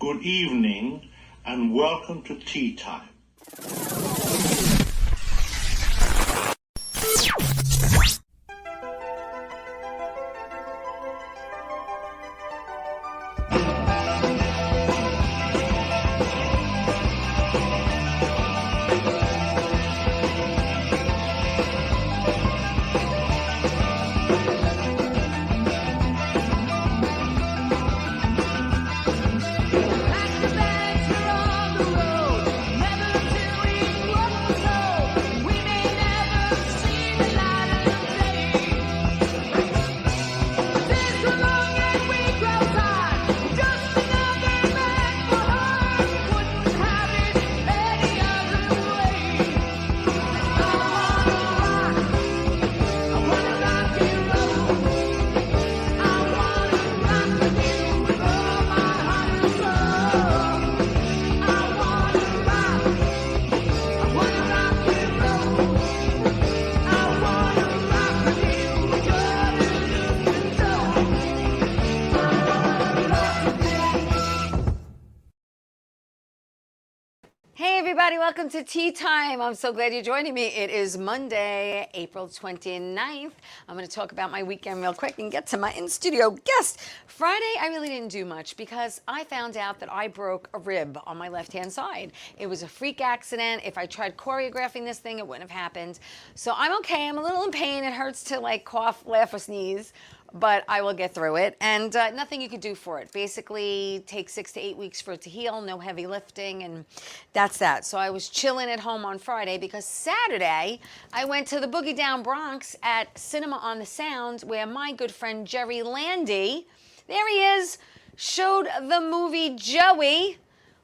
good evening, and welcome to Tea Time. Welcome to Tea Time. I'm so glad you're joining me. It is Monday, April 29th. I'm going to talk about my weekend real quick and get to my in-studio guest. Friday, I really didn't do much because I found out that I broke a rib on my left-hand side. It was a freak accident. If I tried choreographing this thing, it wouldn't have happened. So I'm okay. I'm a little in pain. It hurts to like cough, laugh, or sneeze, but I will get through it, and nothing you could do for it. Basically, takes 6 to 8 weeks for it to heal, no heavy lifting, and that's that. So I was chilling at home on Friday because Saturday, I went to the Boogie Down Bronx at Cinema on the Sound, where my good friend Jerry Landy, there he is, showed the movie Joey,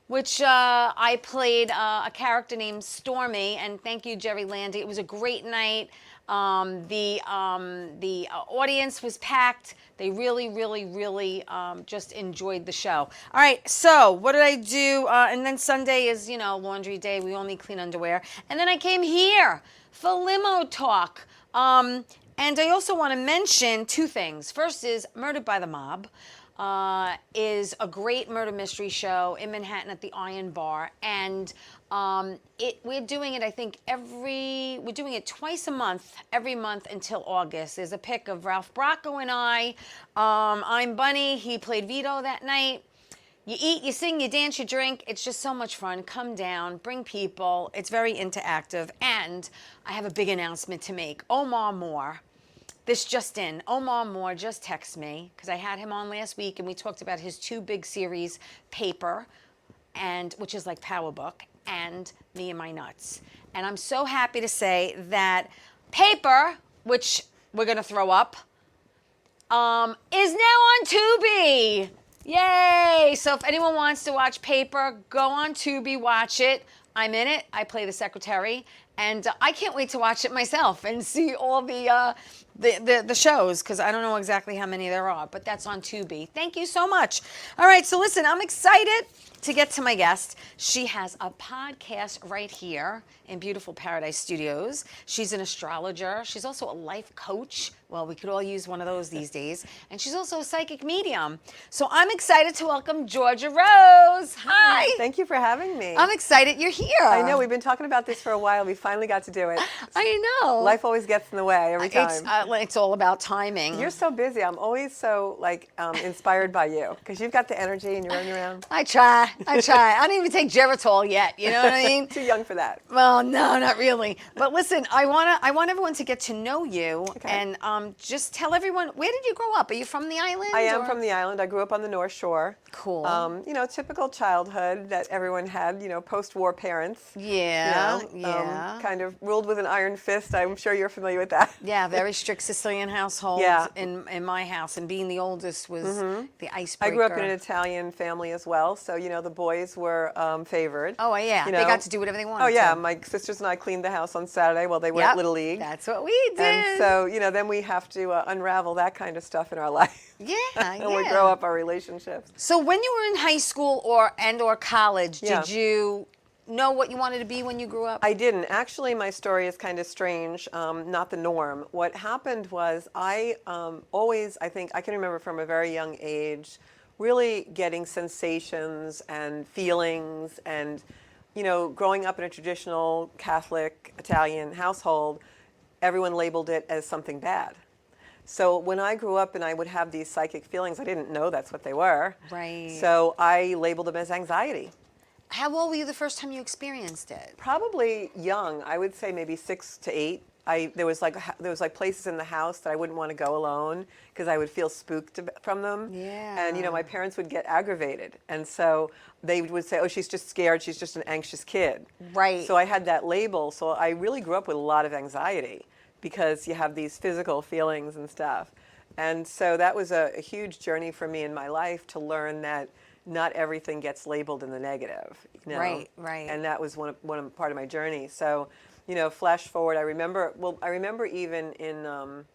which I played a character named Stormy, and thank you, Jerry Landy. It was a great night. The audience was packed. They really just enjoyed the show. All right, so what did I do? And then Sunday is, laundry day. We all need clean underwear. And then I came here for limo talk. And I also want to mention two things. First is Murdered by the Mob. Is a great murder mystery show in Manhattan at the Iron Bar, and we're doing it, I think, we're doing it twice a month, every month until August. There's a pic of Ralph Bracco and I. I'm Bunny. He played Vito that night. You eat, you sing, you dance, you drink. It's just so much fun. Come down, bring people. It's very interactive, and I have a big announcement to make. Omar Moore. This just in, Omar Moore just texted me because I had him on last week and we talked about his two big series, Paper, which is like Power Book, and Me and My Nuts. And I'm so happy to say that Paper, which we're going to throw up, is now on Tubi. Yay! So if anyone wants to watch Paper, go on Tubi, watch it. I'm in it. I play the secretary. And I can't wait to watch it myself and see all the shows, because I don't know exactly how many there are, but that's on Tubi. Thank you so much. All right, so listen, I'm excited to get to my guest. She has a podcast right here in beautiful Paradise Studios. She's an astrologer. She's also a life coach. Well, we could all use one of those these days. And she's also a psychic medium. So I'm excited to welcome Georgia Rose. Hi. Thank you for having me. I'm excited you're here. I know, we've been talking about this for a while. We finally got to do it. I know. Life always gets in the way every time. It's all about timing. You're so busy. I'm always so inspired by you because you've got the energy and you're running around. I try. I don't even take Geritol yet. You know what I mean? Too young for that. Well, no, not really. But listen, I want everyone to get to know you, and just tell everyone, where did you grow up? Are you from the island? I am from the island. I grew up on the North Shore. Cool. Typical childhood that everyone had. Post-war parents. Yeah. Kind of ruled with an iron fist. I'm sure you're familiar with that. Yeah, very strict Sicilian household. Yeah. In my house, and being the oldest was the icebreaker. I grew up in an Italian family as well, so the boys were favored. Oh yeah, they got to do whatever they wanted. Oh yeah, my sisters and I cleaned the house on Saturday while they were at Little League. That's what we did. And so then we have to unravel that kind of stuff in our life. Yeah, and we grow up our relationships. So when you were in high school or college, did you know what you wanted to be when you grew up? I didn't. Actually, my story is kind of strange, not the norm. What happened was I think I can remember from a very young age really getting sensations and feelings and, growing up in a traditional Catholic Italian household, everyone labeled it as something bad. So when I grew up and I would have these psychic feelings, I didn't know that's what they were. Right. So I labeled them as anxiety. How old were you the first time you experienced it? Probably young. I would say maybe 6 to 8. There was like places in the house that I wouldn't want to go alone because I would feel spooked from them. Yeah. And my parents would get aggravated, and so they would say, "Oh, she's just scared. She's just an anxious kid." Right. So I had that label. So I really grew up with a lot of anxiety because you have these physical feelings and stuff. And so that was a huge journey for me in my life to learn that not everything gets labeled in the negative. Right, right. And that was part of my journey. So, flash forward, I remember even in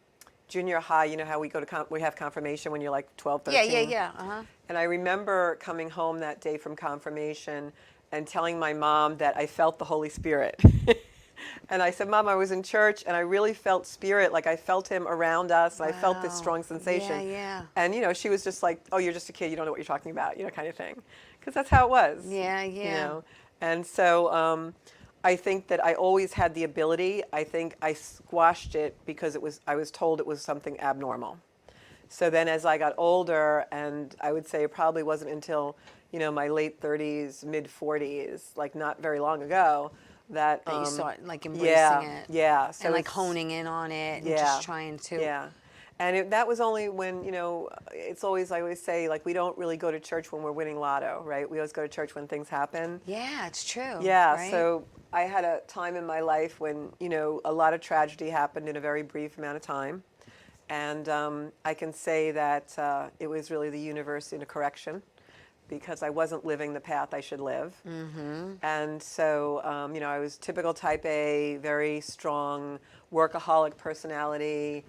junior high, how we have confirmation when you're like 12, 13. Yeah. Uh-huh. And I remember coming home that day from confirmation and telling my mom that I felt the Holy Spirit. And I said, Mom, I was in church and I really felt spirit, like I felt him around us. And I felt this strong sensation. Yeah. And, she was just like, oh, you're just a kid. You don't know what you're talking about, kind of thing. Because that's how it was. Yeah. And so I think that I always had the ability. I think I squashed it because I was told it was something abnormal. So then as I got older, and I would say it probably wasn't until, my late 30s, mid 40s, like not very long ago, that you start like embracing it. Yeah. So and like honing in on it and Yeah. just trying to. Yeah. And that was only when, it's always, I always say, like, we don't really go to church when we're winning lotto, right? We always go to church when things happen. Yeah, it's true. Yeah. Right? So I had a time in my life when, a lot of tragedy happened in a very brief amount of time. And I can say that it was really the universe in a correction, because I wasn't living the path I should live. Mm-hmm. And so, I was typical type A, very strong, workaholic personality,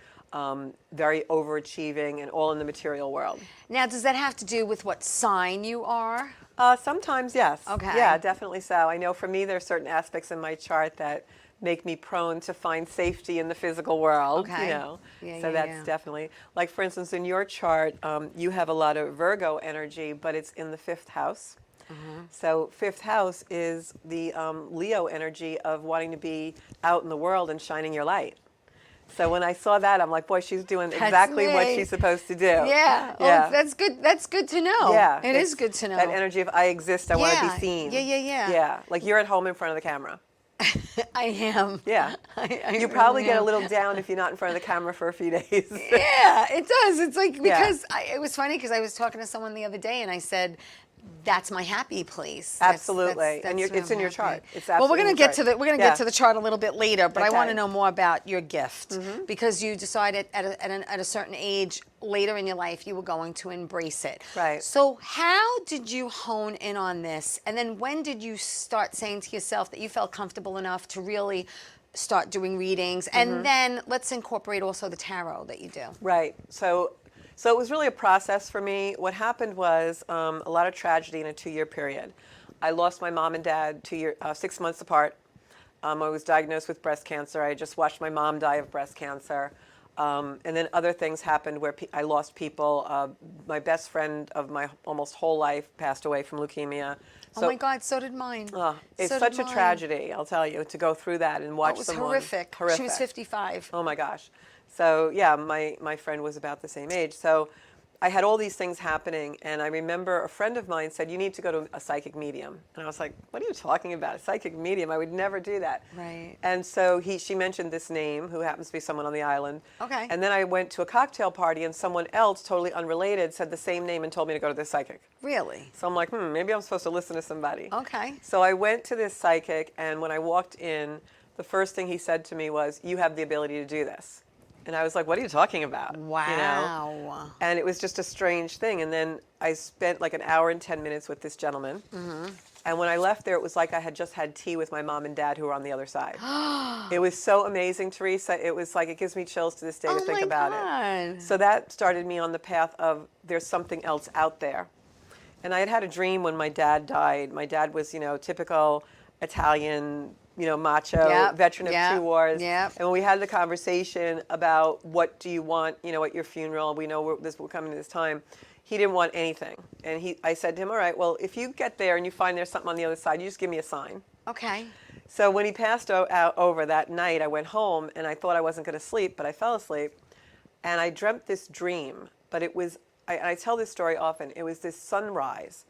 very overachieving, and all in the material world. Now, does that have to do with what sign you are? Sometimes, yes. Okay. Yeah, definitely so. I know for me, there are certain aspects in my chart that make me prone to find safety in the physical world. Okay. So that's definitely, like, for instance, in your chart, you have a lot of Virgo energy, but it's in the 5th house. Mm-hmm. So 5th house is the Leo energy of wanting to be out in the world and shining your light. So when I saw that, I'm like, boy, she's doing exactly what she's supposed to do. Yeah. Oh, that's good. That's good to know. Yeah. It is good to know. That energy of I exist, I want to be seen. Yeah. Yeah. Like you're at home in front of the camera. I am. Yeah. I you probably really get a am. little down if you're not in front of the camera for a few days. Yeah, it does. It's like, because it was funny because I was talking to someone the other day and I said, that's my happy place. Absolutely. And it's in your chart. It's absolutely. Well, we're going to get to the chart a little bit later, but I want to Okay. know more about your gift, because you decided at a certain age later in your life you were going to embrace it. Right. So how did you hone in on this? And then when did you start saying to yourself that you felt comfortable enough to really start doing readings? And then let's incorporate also the tarot that you do. Right. So it was really a process for me. What happened was a lot of tragedy in a 2-year period. I lost my mom and dad 6 months apart. I was diagnosed with breast cancer. I just watched my mom die of breast cancer. And then other things happened where I lost people. My best friend of my almost whole life passed away from leukemia. Oh my God, so did mine. It's So such did a mine. tragedy, I'll tell you, to go through that and watch It was someone. horrific. She was 55. Oh my gosh. So yeah, my friend was about the same age. So I had all these things happening, and I remember a friend of mine said, you need to go to a psychic medium. And I was like, what are you talking about? A psychic medium? I would never do that. Right. And so she mentioned this name, who happens to be someone on the island. Okay. And then I went to a cocktail party, and someone else, totally unrelated, said the same name and told me to go to this psychic. Really? So I'm like, maybe I'm supposed to listen to somebody. Okay. So I went to this psychic, and when I walked in, the first thing he said to me was, you have the ability to do this. And I was like, what are you talking about? Wow. And it was just a strange thing. And then I spent like an hour and 10 minutes with this gentleman. And when I left there, it was like I had just had tea with my mom and dad who were on the other side. It was so amazing, Theresa. It was like, it gives me chills to this day to think about it. So that started me on the path of there's something else out there. And I had had a dream when my dad died. My dad was, typical Italian macho Yep, veteran of yep, two wars. yep. And when we had the conversation about what do you want, at your funeral, we know we're coming to this time. He didn't want anything. And I said to him, all right, well, if you get there and you find there's something on the other side, you just give me a sign. Okay. So when he passed out over that night, I went home and I thought I wasn't going to sleep, but I fell asleep. And I dreamt this dream, but it was, I tell this story often, it was this sunrise.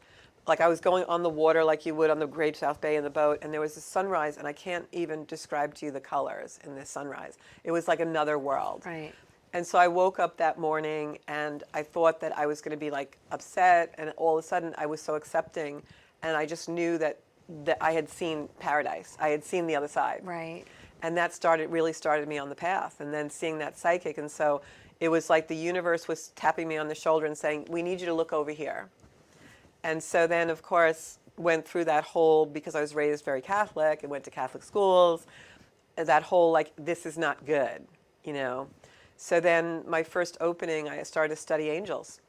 Like I was going on the water like you would on the Great South Bay in the boat, and there was this sunrise, and I can't even describe to you the colors in this sunrise. It was like another world. Right. And so I woke up that morning, and I thought that I was going to be like upset, and all of a sudden I was so accepting, and I just knew that I had seen paradise. I had seen the other side. Right. And that really started me on the path, and then seeing that psychic, and so it was like the universe was tapping me on the shoulder and saying, we need you to look over here. And so then, of course, went through that whole, because I was raised very Catholic and went to Catholic schools, that whole, like, this is not good, So then my first opening, I started to study angels.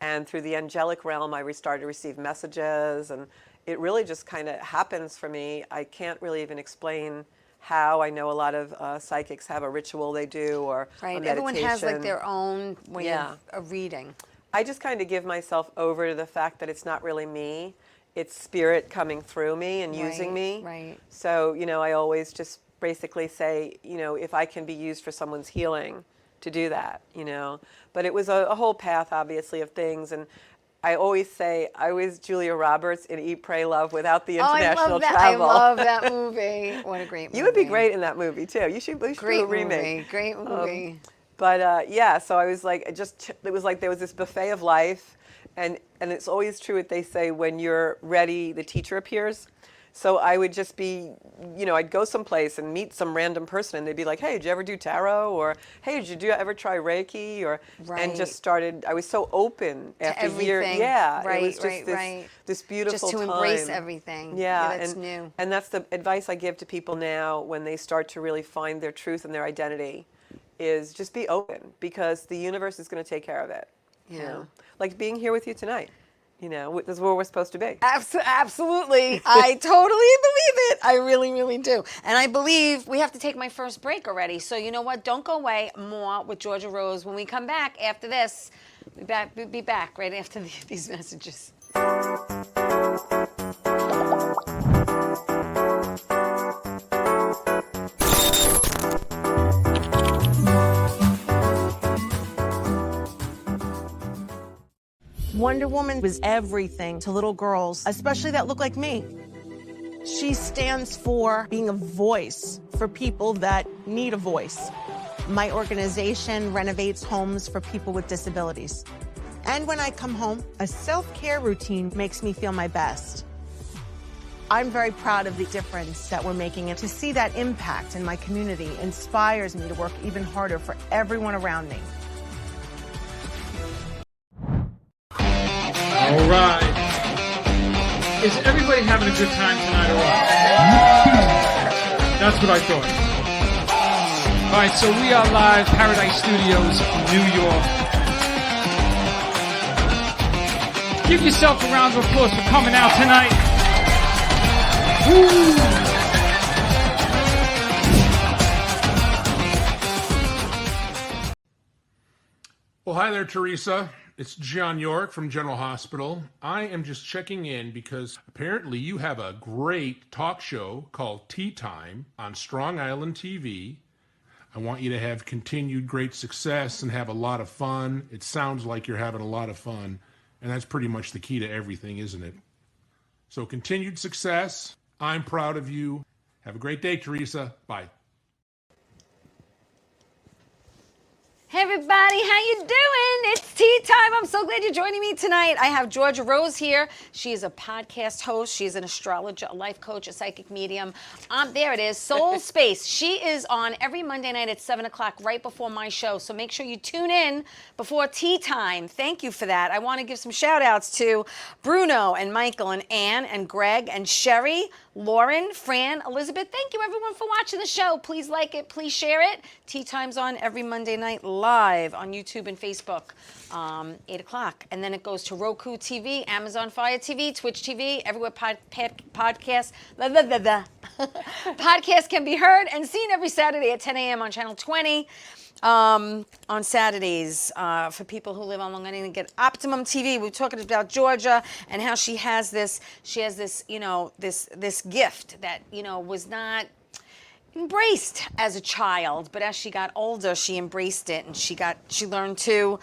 And through the angelic realm, I started to receive messages, and it really just kind of happens for me. I can't really even explain how. I know a lot of psychics have a ritual they do, or Right. a meditation. Everyone has like their own way of reading. I just kind of give myself over to the fact that it's not really me. It's spirit coming through me and using me. Right. So, I always just basically say, if I can be used for someone's healing, to do that, But it was a whole path, obviously, of things. And I always say, I was Julia Roberts in Eat, Pray, Love without the international travel. I love that movie. What a great movie. You would be great in that movie, too. You should do a remake. Great movie. But so I was like, it was like there was this buffet of life, and it's always true what they say, when you're ready, the teacher appears. So I would just be, I'd go someplace and meet some random person, and they'd be like, hey, did you ever do tarot? Or, hey, did you ever try Reiki? Or, and just I was so open after years. Yeah, right, it was just this beautiful time. Just to embrace everything. Yeah, that's new. And that's the advice I give to people now when they start to really find their truth and their identity, is just be open, because the universe is going to take care of it. Yeah. Like being here with you tonight. This is where we're supposed to be. Absolutely. I totally believe it. I really, really do. And I believe we have to take my first break already. So you know what? Don't go away. More with Georgia Rose. When we come back after this, we'll be back right after these messages. Wonder Woman was everything to little girls, especially that look like me. She stands for being a voice for people that need a voice. My organization renovates homes for people with disabilities. And when I come home, a self-care routine makes me feel my best. I'm very proud of the difference that we're making, and to see that impact in my community inspires me to work even harder for everyone around me. All right. Is everybody having a good time tonight or what? That's what I thought. All right, so we are live, Paradise Studios, New York. Give yourself a round of applause for coming out tonight. Woo! Well, hi there, Theresa. It's John York from General Hospital. I am just checking in because apparently you have a great talk show called Ttime on Strong Island TV. I want you to have continued great success and have a lot of fun. It sounds like you're having a lot of fun, and that's pretty much the key to everything, isn't it? So continued success. I'm proud of you. Have a great day, Theresa. Bye. Hey everybody, how you doing? It's tea time. I'm so glad you're joining me tonight. I have Georgia Rose here. She is a podcast host. She's an astrologer, a life coach, a psychic medium. There it is, Soul Space. She is on every Monday night at 7 o'clock, right before my show. So make sure you tune in before tea time. Thank you for that. I want to give some shout outs to Bruno and Michael and Ann and Greg and Sherry, Lauren, Fran, Elizabeth. Thank you everyone for watching the show. Please like it, please share it. Tea Time's on every Monday night live on YouTube and Facebook, 8 o'clock. And then it goes to Roku TV, Amazon Fire TV, Twitch TV, everywhere podcasts, blah, blah, blah, blah. Podcast can be heard and seen every Saturday at 10 a.m. on Channel 20. On Saturdays, for people who live on Long Island and get Optimum TV. We're talking about Georgia and how she has this, this gift that, was not embraced as a child, but as she got older, she embraced it, and she learned to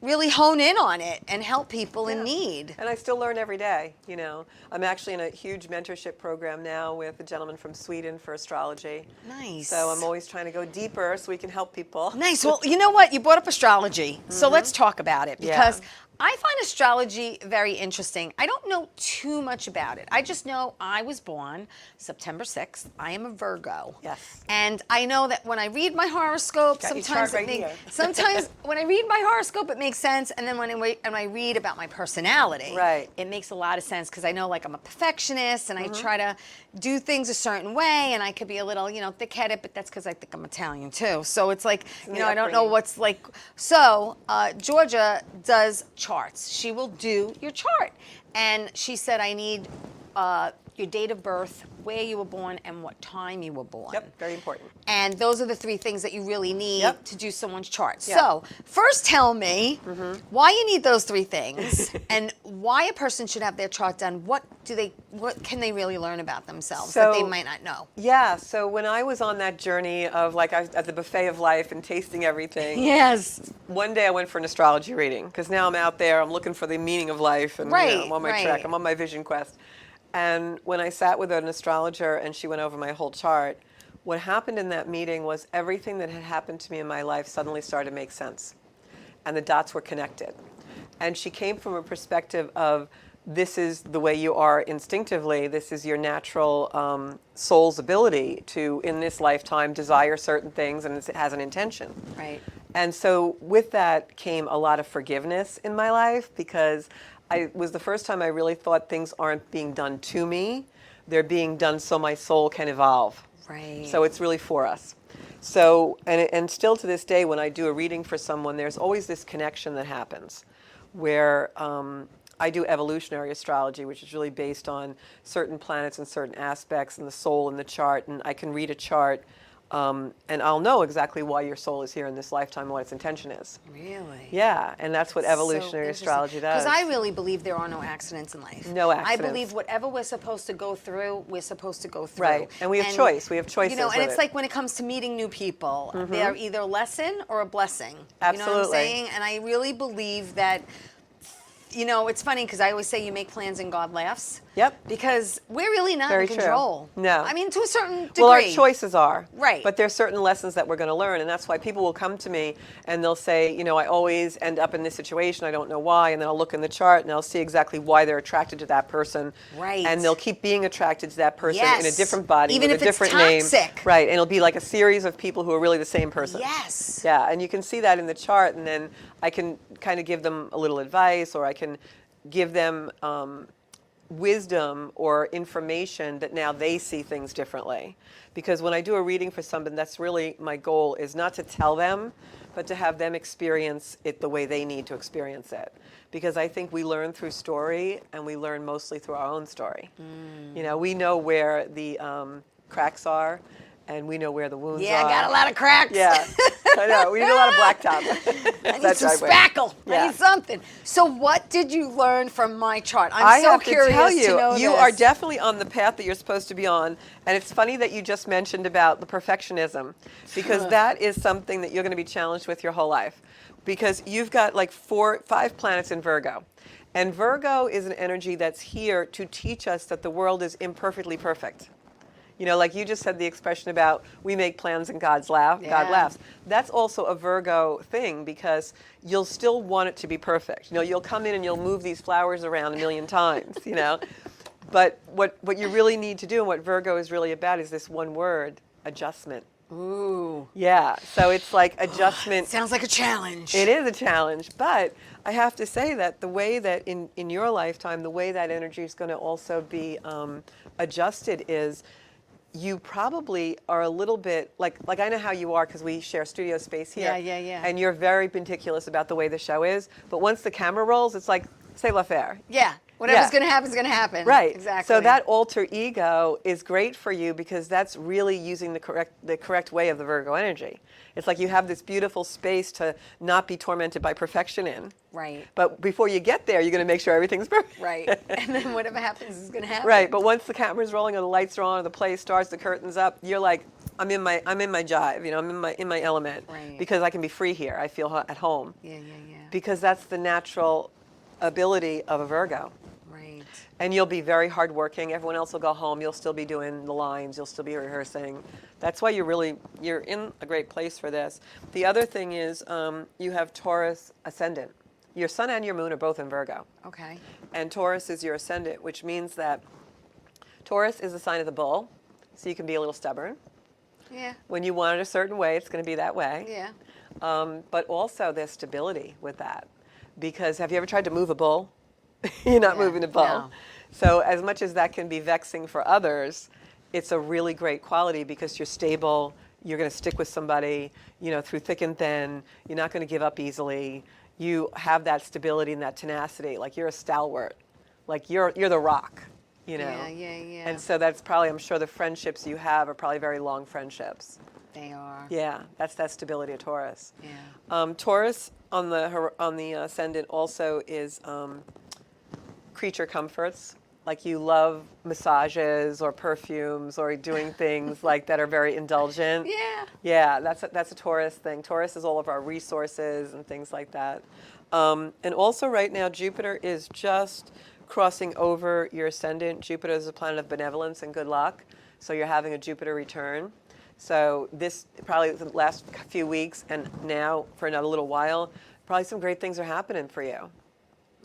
really hone in on it and help people in need. And I still learn every day, I'm actually in a huge mentorship program now with a gentleman from Sweden for astrology. Nice. So I'm always trying to go deeper so we can help people. Nice. Well, you know what? You brought up astrology. So let's talk about it, because Yeah. I find astrology very interesting. I don't know too much about it. I just know I was born September 6th. I am a Virgo. Yes. And I know that when I read my horoscope, Got your sometimes chart right here. sometimes when I read my horoscope, it makes sense. And then when I read about my personality, Right. it makes a lot of sense, because I know, like, I'm a perfectionist and I try to do things a certain way, and I could be a little, thick-headed, but that's because I think I'm Italian too. So it's like, I don't know upbringing. what's like. So Georgia does charts. She will do your chart. And she said, I need your date of birth, where you were born, and what time you were born. Yep, very important. And those are the three things that you really need Yep. to do someone's chart. Yeah. So first tell me why you need those three things and why a person should have their chart done. What can they really learn about themselves that they So- might not know? Yeah, so when I was on that journey of at the buffet of life and tasting everything, Yes. one day I went for an astrology reading, because now I'm out there, I'm looking for the meaning of life, and I'm on my track, I'm on my vision quest. And when I sat with an astrologer and she went over my whole chart, what happened in that meeting was everything that had happened to me in my life suddenly started to make sense. And the dots were connected. And she came from a perspective of, this is the way you are instinctively, this is your natural soul's ability to, in this lifetime, desire certain things, and it has an intention. Right. And so with that came a lot of forgiveness in my life, because it was the first time I really thought things aren't being done to me, they're being done so my soul can evolve. Right. So it's really for us. So, and still to this day, when I do a reading for someone, there's always this connection that happens where I do evolutionary astrology, which is really based on certain planets and certain aspects and the soul in the chart. And I can read a chart and I'll know exactly why your soul is here in this lifetime and what its intention is. Really? Yeah, and that's what evolutionary astrology does. Because I really believe there are no accidents in life. No accidents. I believe whatever we're supposed to go through, we're supposed to go through. Right, and we have choice. We have choices and with it's it. like when it comes to meeting new people, they're either a lesson or a blessing. Absolutely. You know what I'm saying? And I really believe that, it's funny because I always say you make plans and God laughs. Yep. Because we're really not Very in control. true. No. I mean, to a certain degree. Well, our choices are. Right. But there's certain lessons that we're going to learn, and that's why people will come to me and they'll say, I always end up in this situation, I don't know why, and then I'll look in the chart and I'll see exactly why they're attracted to that person. Right. And they'll keep being attracted to that person in a Yes. different body, Even with if a it's different name. toxic. Right, and it'll be like a series of people who are really the same person. Yes. Yeah, and you can see that in the chart, and then I can kind of give them a little advice, or I can give them wisdom or information that now they see things differently. Because when I do a reading for somebody, that's really my goal, is not to tell them, but to have them experience it the way they need to experience it. Because I think we learn through story, and we learn mostly through our own story. We know where the cracks are, and we know where the wounds Yeah, are. I got a lot of cracks. Yeah, I know. We need a lot of blacktop. I need some spackle. I Yeah. need something. So what did you learn from my chart? I'm I so have curious to tell you, know you this. are definitely on the path that you're supposed to be on. And it's funny that you just mentioned about the perfectionism, because that is something that you're going to be challenged with your whole life. Because you've got like 5 planets in Virgo. And Virgo is an energy that's here to teach us that the world is imperfectly perfect. Like you just said the expression about we make plans and God laughs. That's also a Virgo thing, because you'll still want it to be perfect. You'll come in and you'll move these flowers around a million times, But what you really need to do, and what Virgo is really about, is this one word, adjustment. Ooh. Yeah, so it's like adjustment. Sounds like a challenge. It is a challenge, but I have to say that the way that in your lifetime, the way that energy is going to also be adjusted is, you probably are a little bit like I know how you are, because we share studio space here. Yeah. And you're very meticulous about the way the show is. But once the camera rolls, it's like, c'est la faire. Yeah. Whatever's going to happen is going to happen. Right. Exactly. So that alter ego is great for you because that's really using the correct way of the Virgo energy. It's like you have this beautiful space to not be tormented by perfection in. Right. But before you get there, you're going to make sure everything's perfect. Right. And then whatever happens is going to happen. Right. But once the camera's rolling or the lights are on or the play starts, the curtain's up, you're like, I'm in my jive, I'm in my element. Right. Because I can be free here. I feel at home. Yeah. Because that's the natural ability of a Virgo. Right. And you'll be very hardworking. Everyone else will go home. You'll still be doing the lines. You'll still be rehearsing. That's why you're in a great place for this. The other thing is you have Taurus ascendant. Your sun and your moon are both in Virgo. Okay. And Taurus is your ascendant, which means that Taurus is the sign of the bull, so you can be a little stubborn. Yeah. When you want it a certain way, it's going to be that way. Yeah. But also there's stability with that. Because have you ever tried to move a bull? You're not moving a bull. No. So as much as that can be vexing for others, it's a really great quality because you're stable, you're going to stick with somebody, through thick and thin, you're not going to give up easily. You have that stability and that tenacity, like you're a stalwart, like you're the rock, Yeah. And so that's probably, I'm sure the friendships you have are probably very long friendships. They are. Yeah, that's that stability of Taurus. Yeah. Taurus on the ascendant also is creature comforts. Like you love massages or perfumes or doing things like that are very indulgent. Yeah. Yeah, that's a Taurus thing. Taurus is all of our resources and things like that. And also right now Jupiter is just crossing over your ascendant. Jupiter is a planet of benevolence and good luck. So you're having a Jupiter return. So this probably the last few weeks and now for another little while, probably some great things are happening for you.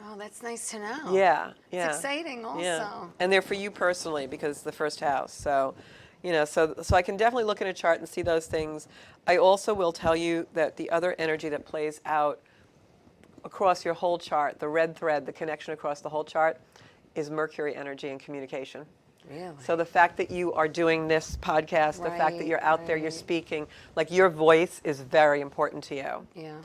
Oh, that's nice to know. Yeah. It's exciting also. Yeah. And they're for you personally because it's the first house. So, so I can definitely look at a chart and see those things. I also will tell you that the other energy that plays out across your whole chart, the red thread, the connection across the whole chart, is Mercury energy and communication. Really? So the fact that you are doing this podcast, the fact that you're out there, you're right. speaking, like your voice is very important to you. Yeah.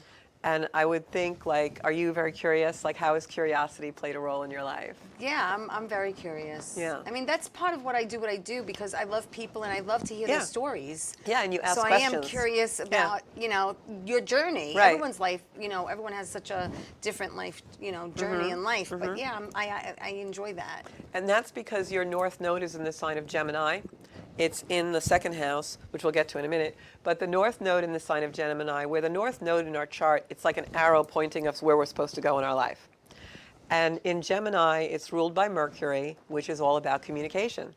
And I would think, like, are you very curious? Like, how has curiosity played a role in your life? Yeah, I'm very curious. Yeah. I mean, that's part of what I do because I love people and I love to hear their stories. Yeah, and you ask so questions. I am curious about, your journey. Right. Everyone's life, everyone has such a different life, journey in life. But yeah, I enjoy that. And that's because your north node is in the sign of Gemini. It's in the second house, which we'll get to in a minute. But the north node in the sign of Gemini, where the north node in our chart, it's like an arrow pointing us where we're supposed to go in our life. And in Gemini, it's ruled by Mercury, which is all about communication.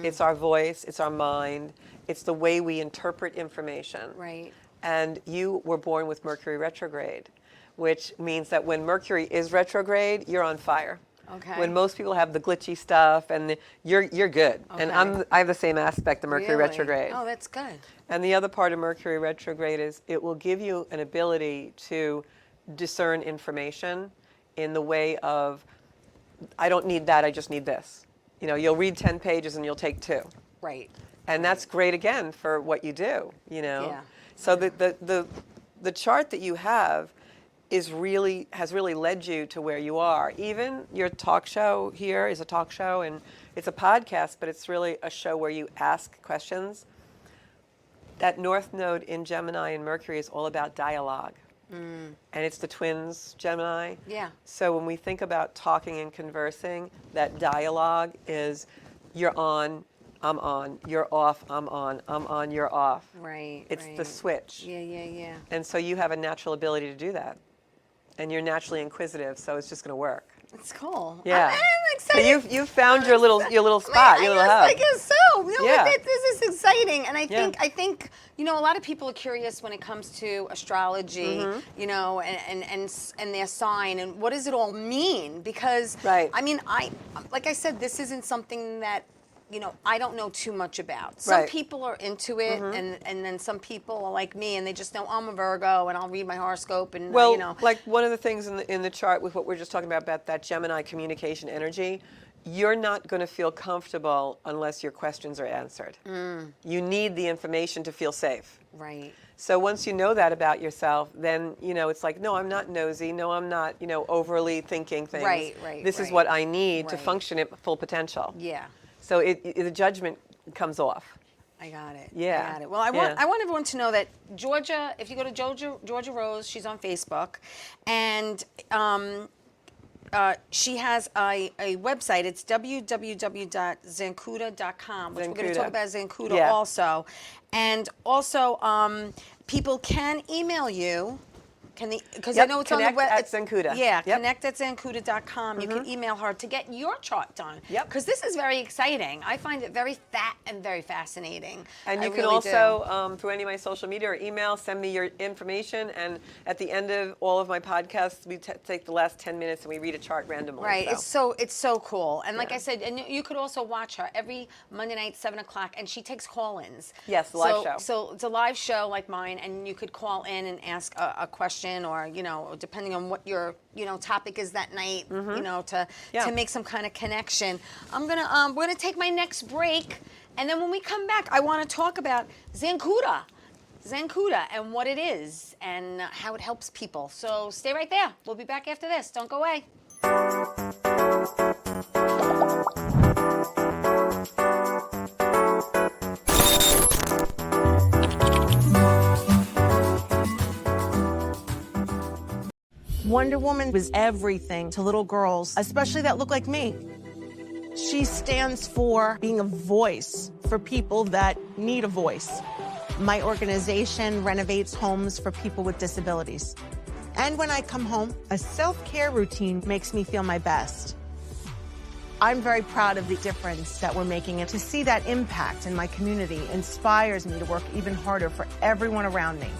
It's our voice, it's our mind, it's the way we interpret information. Right. And you were born with Mercury retrograde, which means that when Mercury is retrograde, you're on fire. Okay. When most people have the glitchy stuff, and you're good. Okay. And I have the same aspect of Mercury Really? retrograde. Oh, that's good. And the other part of Mercury retrograde is it will give you an ability to discern information in the way of, I don't need that, I just need this. You'll read 10 pages and you'll take 2. Right. And that's great again for what you do, Yeah. So the chart that you have has really led you to where you are. Even your talk show here is a talk show and it's a podcast, but it's really a show where you ask questions. That north node in Gemini and Mercury is all about dialogue. And it's the twins, Gemini. Yeah. So when we think about talking and conversing, that dialogue is you're on, I'm on, you're off, I'm on, you're off. Right. It's right. the switch. Yeah. And so you have a natural ability to do that. And you're naturally inquisitive, so it's just going to work. It's cool. Yeah. I'm So excited. you've found your little spot, your little hub. I guess so. Yeah. This is exciting, and I Yeah. think a lot of people are curious when it comes to astrology, Mm-hmm. and their sign, and what does it all mean? Because Right. I mean, like I said, this isn't something that I don't know too much about. Some Right. people are into it, and then some people are like me, and they just know I'm a Virgo, and I'll read my horoscope, and Well, like one of the things in the chart with what we're just talking about that Gemini communication energy, you're not going to feel comfortable unless your questions are answered. You need the information to feel safe. Right. So once you know that about yourself, then, it's like, no, I'm not nosy. No, I'm not, overly thinking things. Right, This is right. what I need to Right. function at full potential. Yeah. So the judgment comes off. I got it. Yeah. I got it. Well, I want everyone to know that Georgia, if you go to Georgia Rose, she's on Facebook, and she has a website. It's www.zencuda.com, which we're going to talk about Zencuda also. And also, people can email you. Because I know it's connect on the web. at Zencuda. Yeah, connect at zencuda.com. You can email her to get your chart done. Yep. Because this is very exciting. I find it very fat and very fascinating. And you can really also, through any of my social media or email, send me your information. And at the end of all of my podcasts, we take the last 10 minutes and we read a chart randomly. Right. So. It's so cool. And like I said, and you could also watch her every Monday night, 7 o'clock, and she takes call-ins. Yes, the live show. So it's a live show like mine, and you could call in and ask a question, or depending on what your topic is that night, to make some kind of connection. We're gonna take my next break, and then when we come back, I want to talk about Zencuda and what it is and how it helps people. So stay right there. We'll be back after this. Don't go away. Wonder Woman was everything to little girls, especially that look like me. She stands for being a voice for people that need a voice. My organization renovates homes for people with disabilities. And when I come home, a self-care routine makes me feel my best. I'm very proud of the difference that we're making, and to see that impact in my community inspires me to work even harder for everyone around me.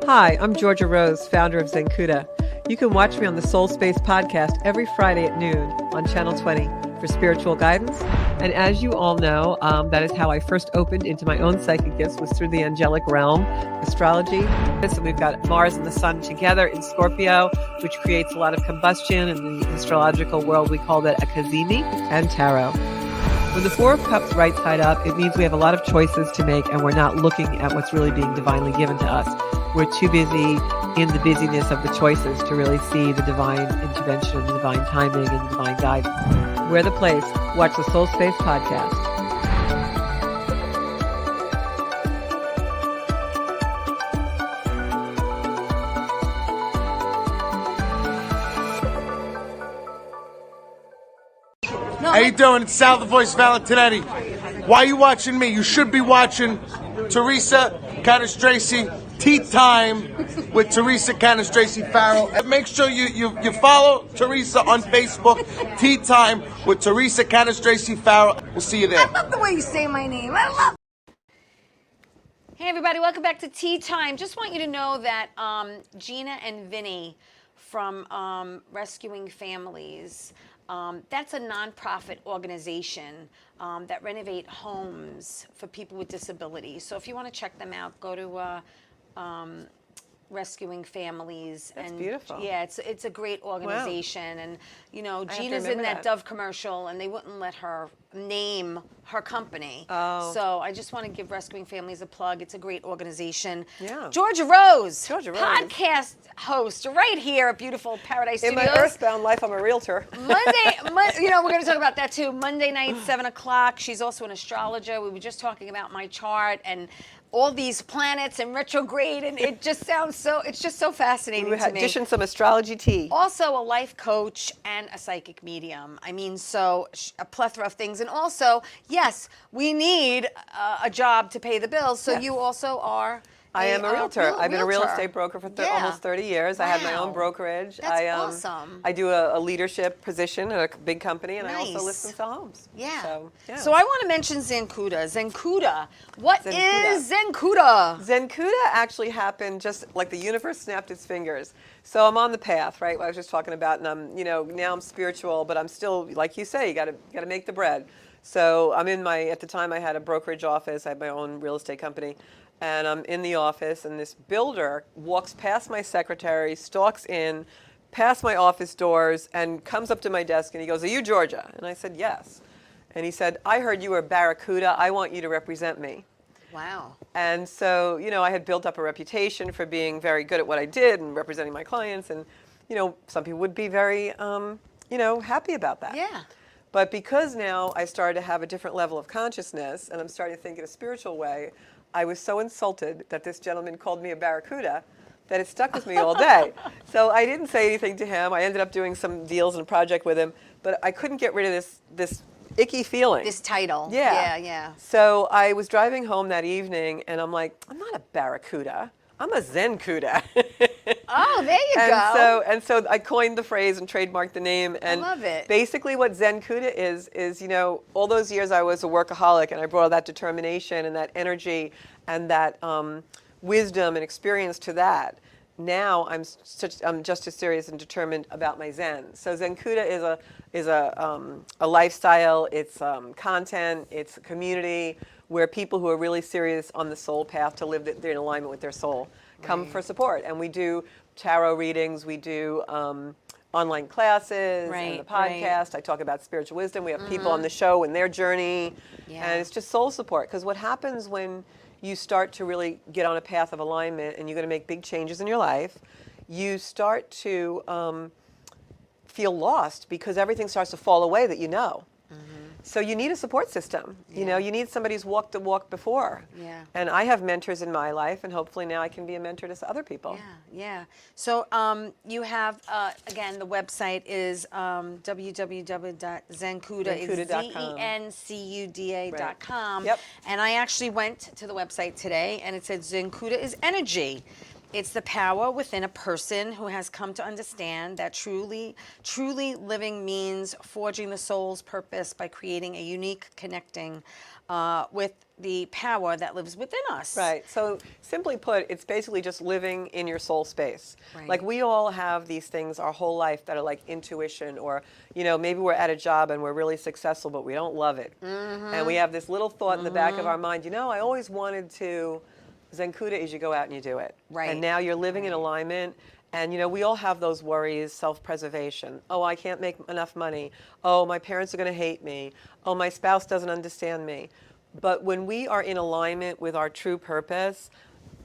Hi, I'm Georgia Rose, founder of Zencuda. You can watch me on the Soul Space podcast every Friday at noon on Channel 20 for spiritual guidance. And as you all know, that is how I first opened into my own psychic gifts, was through the angelic realm, astrology. So we've got Mars and the Sun together in Scorpio, which creates a lot of combustion. In the astrological world, we call that a Kazimi, and tarot. When the Four of Cups right side up, it means we have a lot of choices to make, and we're not looking at what's really being divinely given to us. We're too busy in the busyness of the choices to really see the divine intervention, the divine timing, and the divine guidance. We're the place. Watch the Soul Space podcast. How you doing? It's Sal the Voice Valentinetti. Why are you watching me? You should be watching Theresa Canastraci Ttime with Theresa Canastraci Farrell. And make sure you follow Theresa on Facebook, Ttime with Theresa Canastraci Farrell. We'll see you there. I love the way you say my name. I love. Hey everybody, welcome back to Tea Time. Just want you to know that Gina and Vinny from Rescuing Families, that's a nonprofit organization that renovate homes for people with disabilities. So if you want to check them out, go to Rescuing Families. That's and beautiful. Yeah, it's a great organization. Wow. And Gina's in remember that that. Dove commercial, and they wouldn't let her name her company. Oh. So I just want to give Rescuing Families a plug. It's a great organization. Yeah. Georgia Rose, Georgia Rose. podcast host right here at beautiful Paradise In Studios. my earthbound life, I'm a realtor. Monday, we're going to talk about that too. Monday night, 7 o'clock. She's also an astrologer. We were just talking about my chart and all these planets and retrograde, and it just sounds it's just so fascinating to me. Dishing some astrology tea. Also a life coach and a psychic medium. I mean, so a plethora of things. And also, yes, we need a job to pay the bills. So you also are. I am a realtor. I've been a real realtor. estate broker for almost 30 years. I have my own Wow. brokerage. That's awesome. I do a leadership position at a big company, and I also Nice. list and sell homes. Yeah. So I want to mention Zencuda. Zencuda. What Zencuda. is Zencuda? Zencuda actually happened just like the universe snapped its fingers. So I'm on the path, right? I was just talking about, and I'm, now I'm spiritual, but I'm still, like you say, you got to make the bread. So I'm at the time I had a brokerage office. I had my own real estate company. And I'm in the office, and this builder walks past my secretary, stalks in, past my office doors and comes up to my desk and he goes, "Are you Georgia?" And I said, "Yes." And he said, "I heard you were Barracuda. I want you to represent me." Wow. And so, I had built up a reputation for being very good at what I did and representing my clients. And, some people would be very, happy about that. Yeah. But because now I started to have a different level of consciousness and I'm starting to think in a spiritual way, I was so insulted that this gentleman called me a Barracuda that it stuck with me all day. So I didn't say anything to him. I ended up doing some deals and a project with him, but I couldn't get rid of this icky feeling. This title. Yeah. Yeah. So I was driving home that evening and I'm like, I'm not a Barracuda. I'm a Zencuda. Oh, there you go. And so I coined the phrase and trademarked the name. And love it. Basically what Zencuda is, all those years I was a workaholic and I brought all that determination and that energy and that wisdom and experience to that. Now I'm just as serious and determined about my Zen. So Zencuda is a lifestyle. It's content. It's a community where people who are really serious on the soul path to live they're in alignment with their soul come for support. And we do tarot readings. We do online classes and the podcast. I talk about spiritual wisdom. We have people on the show and their journey. Yeah. And it's just soul support. Because what happens when you start to really get on a path of alignment and you're going to make big changes in your life, you start to feel lost because everything starts to fall away that you know. So you need a support system. You need somebody who's walked the walk before. Yeah. And I have mentors in my life, and hopefully now I can be a mentor to other people. Yeah. So you have, again, the website is www.zencuda.com. Zencuda.com. Yep. And I actually went to the website today, and it said Zencuda is energy. It's the power within a person who has come to understand that truly living means forging the soul's purpose by creating a unique connecting with the power that lives within us. Right. So simply put, it's basically just living in your soul space. Right. Like we all have these things our whole life that are like intuition or, maybe we're at a job and we're really successful, but we don't love it. And we have this little thought in the back of our mind, I always wanted to. Zencuda is you go out and you do it. Right. And now you're living in alignment. And, we all have those worries, self-preservation. Oh, I can't make enough money. Oh, my parents are going to hate me. Oh, my spouse doesn't understand me. But when we are in alignment with our true purpose,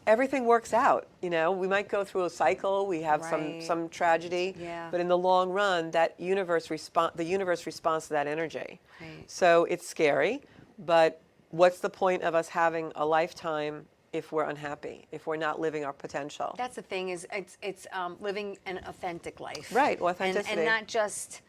everything works out. We might go through a cycle. We have some tragedy. Yeah. But in the long run, the universe responds to that energy. Right. So it's scary. But what's the point of us having a lifetime if we're unhappy, if we're not living our potential? That's the thing is it's living an authentic life. Right, authenticity. And not just,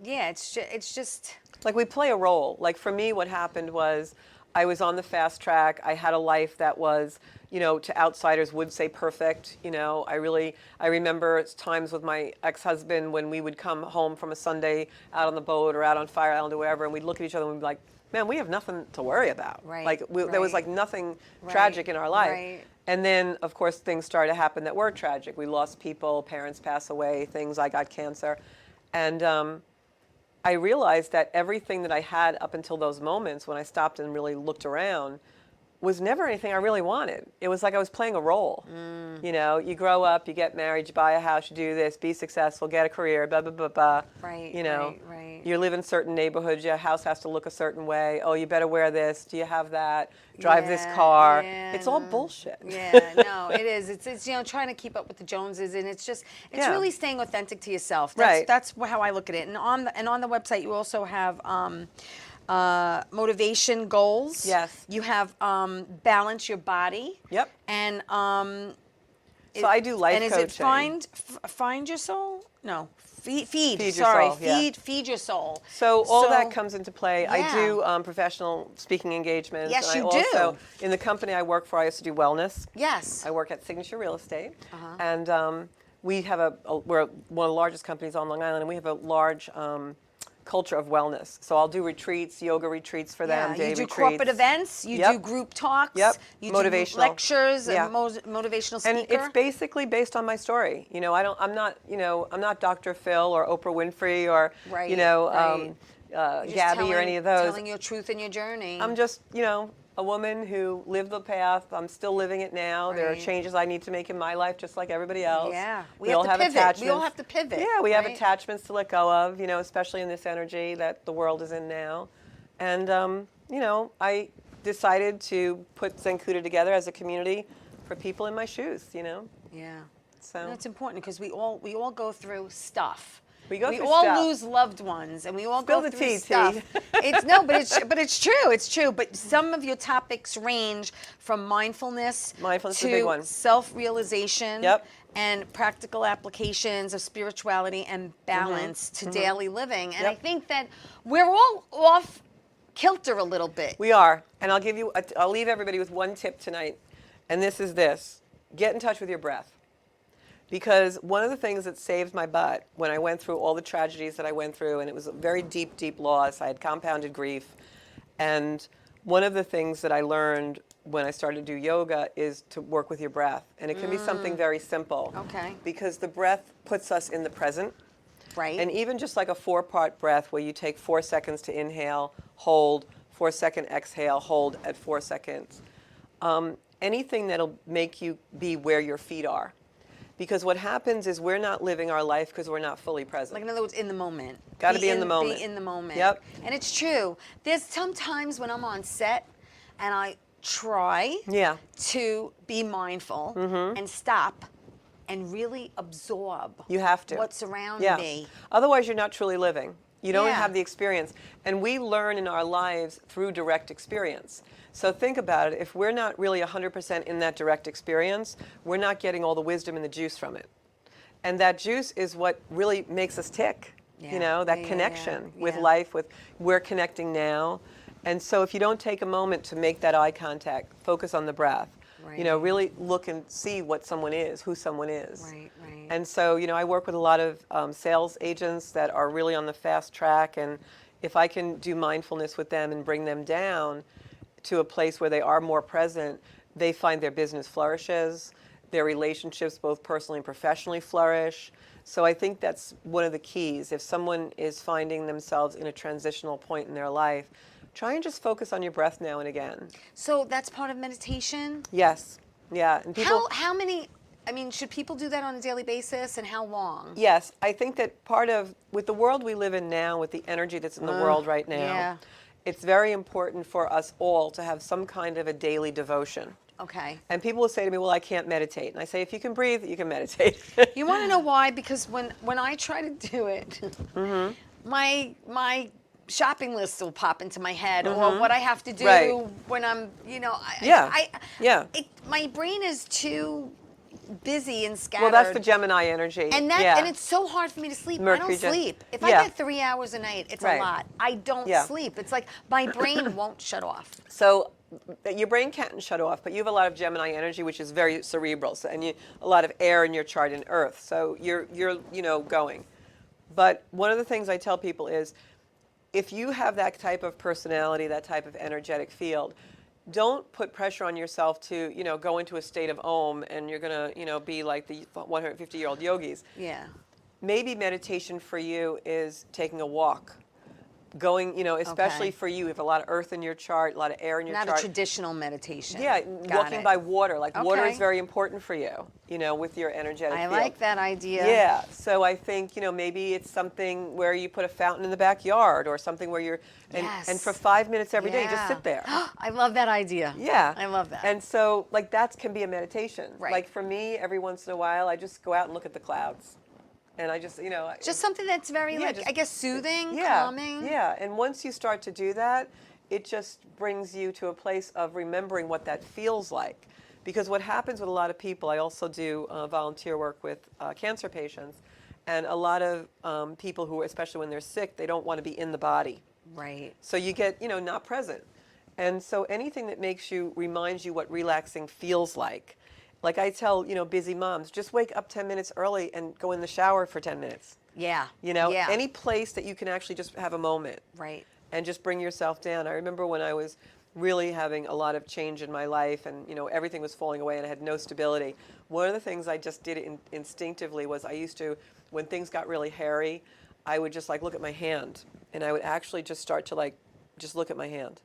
it's just. Like we play a role. Like for me, what happened was I was on the fast track. I had a life that was, to outsiders would say perfect. I remember times with my ex-husband when we would come home from a Sunday out on the boat or out on Fire Island or wherever, and we'd look at each other and we'd be like, man, we have nothing to worry about. Right. Like there was like nothing tragic in our life. Right. And then, of course, things started to happen that were tragic. We lost people, parents pass away, things. I got cancer. And I realized that everything that I had up until those moments when I stopped and really looked around was never anything I really wanted. It was like I was playing a role. You grow up, you get married, you buy a house, you do this, be successful, get a career, blah, blah, blah, blah. Right, right. You live in certain neighborhoods, your house has to look a certain way. Oh, you better wear this, do you have that? Drive this car. It's all bullshit. Yeah, no, it is. It's trying to keep up with the Joneses, and it's really staying authentic to yourself. That's how I look at it. And on the website, you also have motivation goals. Yes. You have balance your body. Yep. And so I do life coaching. And is it find your soul? No. Feed your soul, feed your soul. So all that comes into play. Yeah. I do professional speaking engagements. Yes, and you I do. Also, in the company I work for, I also do wellness. Yes. I work at Signature Real Estate, and we have we're one of the largest companies on Long Island, and we have a large culture of wellness. So I'll do retreats, yoga retreats for them, day you do retreats. corporate events, you do group talks, you motivational do lectures, and motivational speaker. And it's basically based on my story. I'm not Dr. Phil or Oprah Winfrey or Gabby or any of those. Telling your truth in your journey. I'm just, a woman who lived the path. I'm still living it now. There are Right. changes I need to make in my life, just like everybody else. Yeah. We all have pivot. attachments. We all have to pivot. Yeah, we have right? attachments to let go of, especially in this energy that the world is in now. And, I decided to put Zencuda together as a community for people in my shoes, Yeah. So No, it's important because we all go through stuff. We go through all stuff. lose loved ones, and we all Spill go the through tea, T. stuff. It's true. It's true. But some of your topics range from mindfulness Mindfulness to is a big one. self-realization. Yep. And practical applications of spirituality and balance to daily living. And I Yep. think that we're all off kilter a little bit. We are. And I'll leave everybody with one tip tonight. And this is this. Get in touch with your breath. Because one of the things that saved my butt when I went through all the tragedies that I went through, and it was a very deep, deep loss, I had compounded grief. And one of the things that I learned when I started to do yoga is to work with your breath. And it can be something very simple. Okay. Because the breath puts us in the present. Right. And even just like a 4-part breath where you take 4 seconds to inhale, hold, 4-second exhale, hold at 4 seconds. Anything that'll make you be where your feet are. Because what happens is we're not living our life because we're not fully present. Like, in other words, in the moment. Got to be in the moment. Be in the moment. Yep. And it's true. There's some times when I'm on set and I try Yeah. to be mindful and stop and really absorb You have to. what's around Yeah. me. Otherwise, you're not truly living. You don't Yeah. have the experience. And we learn in our lives through direct experience. So think about it. If we're not really 100% in that direct experience, we're not getting all the wisdom and the juice from it. And that juice is what really makes us tick. Yeah. That Yeah, connection yeah, with yeah. life, with we're connecting now. And so if you don't take a moment to make that eye contact, focus on the breath, Right. really look and see what someone is, who someone is. Right, right. And so, I work with a lot of sales agents that are really on the fast track. And if I can do mindfulness with them and bring them down to a place where they are more present, they find their business flourishes, their relationships, both personally and professionally, flourish. So I think that's one of the keys. If someone is finding themselves in a transitional point in their life, try and just focus on your breath now and again. So that's part of meditation? Yes. Yeah. And people, How many, should people do that on a daily basis, and how long? Yes, I think that with the world we live in now, with the energy that's in the world right now, yeah. it's very important for us all to have some kind of a daily devotion. Okay. And people will say to me, well, I can't meditate. And I say, if you can breathe, you can meditate. You want to know why? Because when I try to do it, my shopping list will pop into my head, or what I have to do Right. when I'm, Yeah. my brain is too busy and scattered. Well, that's the Gemini energy. And yeah. it's so hard for me to sleep. I Mercury don't Gem- sleep. If Yeah. I get 3 hours a night, it's Right. a lot. I don't Yeah. sleep. It's like my brain won't shut off. So your brain can't shut off, but you have a lot of Gemini energy, which is very cerebral, and a lot of air in your chart in Earth. So you're going. But one of the things I tell people is, if you have that type of personality, that type of energetic field, don't put pressure on yourself to go into a state of Om and you're gonna be like the 150-year-old yogis. Yeah. Maybe meditation for you is taking a walk. Going, especially Okay. for you have a lot of earth in your chart, a lot of air in your Not chart. a traditional meditation. Yeah, Got walking it. by water. Like water Okay. is very important for you, with your energetic I field. like that idea. Yeah, so I think, maybe it's something where you put a fountain in the backyard or something where you're, and Yes. for 5 minutes every day, just Yeah. sit there. I love that idea. Yeah. I love that. And so, that can be a meditation. Right. Like for me, every once in a while, I just go out and look at the clouds. And I just, Just something that's very, Yeah, just- I guess, soothing, yeah, calming. Yeah, and once you start to do that, it just brings you to a place of remembering what that feels like. Because what happens with a lot of people, I also do volunteer work with cancer patients, and a lot of people who, especially when they're sick, they don't want to be in the body. Right. So you get, not present. And so anything that reminds you what relaxing feels like. Like I tell, busy moms, just wake up 10 minutes early and go in the shower for 10 minutes. Yeah. Yeah. Yeah. Any place that you can actually just have a moment. Right. And just bring yourself down. I remember when I was really having a lot of change in my life and, everything was falling away and I had no stability. One of the things I just did instinctively was I used to, when things got really hairy, I would just look at my hand and I would actually just start to just look at my hand.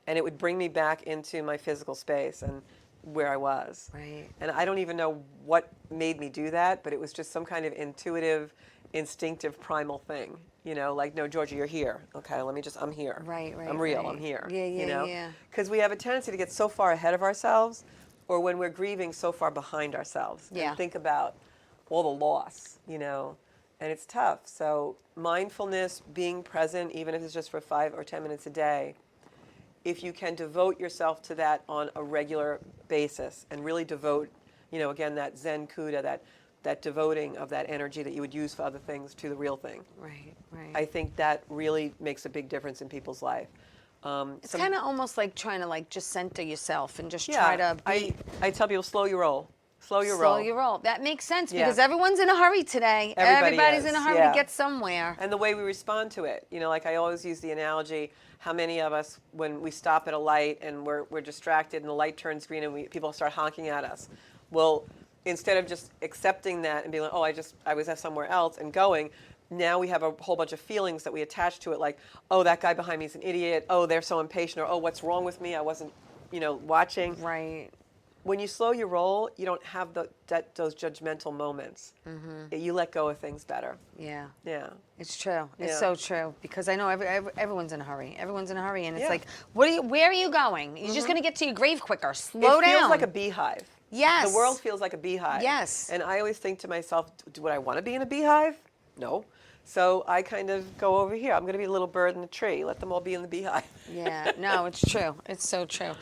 and it would bring me back into my physical space and where I was. Right. And I don't even know what made me do that, but it was just some kind of intuitive, instinctive, primal thing. You know, like, no, Georgia, you're here. Okay, I'm here. Right, right, I'm real, right. I'm here. Yeah, you yeah, know? yeah. Because we have a tendency to get so far ahead of ourselves, or when we're grieving, so far behind ourselves. Yeah. And think about all the loss, you know, and it's tough. So mindfulness, being present, even if it's just for 5 or 10 minutes a day, if you can devote yourself to that on a regular basis and really devote, you know, again, that Zencuda, that devoting of that energy that you would use for other things to the real thing. Right, right. I think that really makes a big difference in people's life. It's kind of almost like trying to like just center yourself and just try to be. I tell people, slow your roll. Slow your roll. That makes sense Yeah. because everyone's in a hurry today. Everybody's in a hurry to get somewhere. And the way we respond to it. You know, like I always use the analogy, how many of us, when we stop at a light and we're distracted and the light turns green and people start honking at us. Well, instead of just accepting that and being like, oh, I was at somewhere else and going, now we have a whole bunch of feelings that we attach to it, like, oh, that guy behind me is an idiot. Oh, they're so impatient. Or, oh, what's wrong with me? I wasn't, you know, watching. Right. When you slow your roll, you don't have those judgmental moments. Mm-hmm. You let go of things better. Yeah. Yeah. It's true. It's Yeah. so true because I know everyone's in a hurry. Everyone's in a hurry, and it's Yeah. like, where are you going? You're just going to get to your grave quicker. Slow down. It feels like a beehive. Yes. The world feels like a beehive. Yes. And I always think to myself, would I want to be in a beehive? No. So I kind of go over here. I'm going to be a little bird in the tree. Let them all be in the beehive. Yeah. No, it's true. It's so true.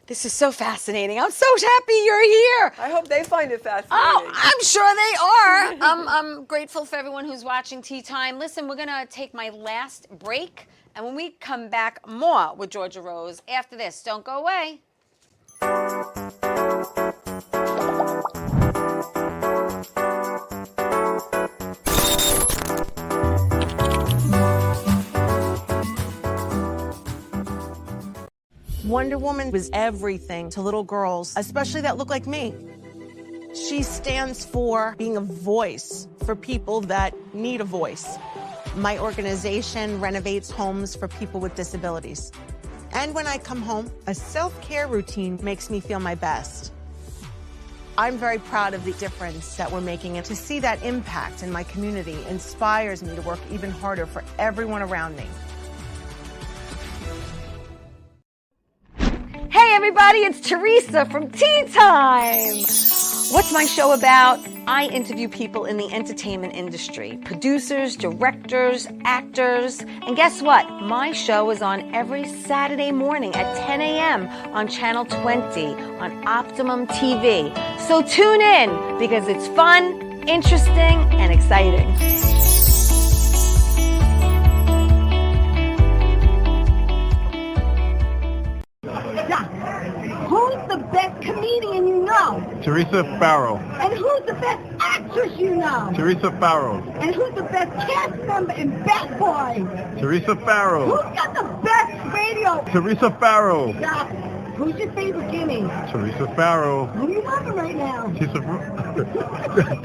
This is so fascinating. I'm so happy you're here. I hope they find it fascinating. Oh, I'm sure they are. I'm grateful for everyone who's watching Tea Time. Listen, we're going to take my last break, and when we come back, more with Georgia Rose after this. Don't go away. Wonder Woman was everything to little girls, especially that look like me. She stands for being a voice for people that need a voice. My organization renovates homes for people with disabilities. And when I come home, a self-care routine makes me feel my best. I'm very proud of the difference that we're making, and to see that impact in my community inspires me to work even harder for everyone around me. Hey everybody, it's Theresa from Tea Time. What's my show about? I interview people in the entertainment industry, producers, directors, actors, and guess what? My show is on every Saturday morning at 10 a.m. on Channel 20 on Optimum TV. So tune in because it's fun, interesting, and exciting. Who's the best comedian you know? Teresa Farrow. And who's the best actress you know? Teresa Farrow. And who's the best cast member in Bad Boys? Teresa Farrow. Who's got the best radio? Teresa Farrow. Stop. Who's your favorite Jimmy? Teresa Farrow. Who are you loving right now?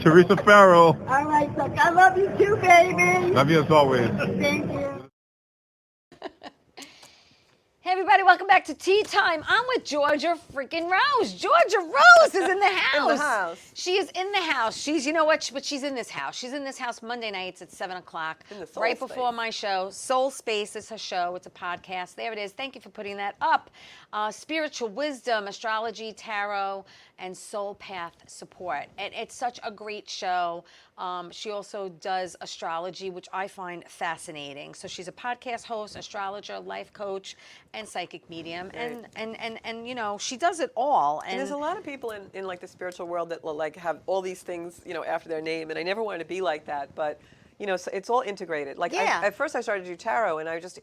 Teresa Farrow. All right, Chuck. I love you too, baby. Love you as always. Thank you. Hey everybody, welcome back to Tea Time. I'm with Georgia freaking Rose. Georgia Rose is in the house. In the house. She is in the house. She's, you know what, but she's in this house. She's in this house Monday nights at 7 o'clock. In the soul right before space. my show. Soul Space is her show. It's a podcast. There it is. Thank you for putting that up. Spiritual wisdom, astrology, tarot, and soul path support. And it's such a great show. She also does astrology, which I find fascinating. So she's a podcast host, astrologer, life coach, and psychic medium. Right. And you know, she does it all. And there's a lot of people in like the spiritual world that like have all these things, you know, after their name, and I never wanted to be like that, but you know, so it's all integrated. Like Yeah. at first I started to do tarot, and I just,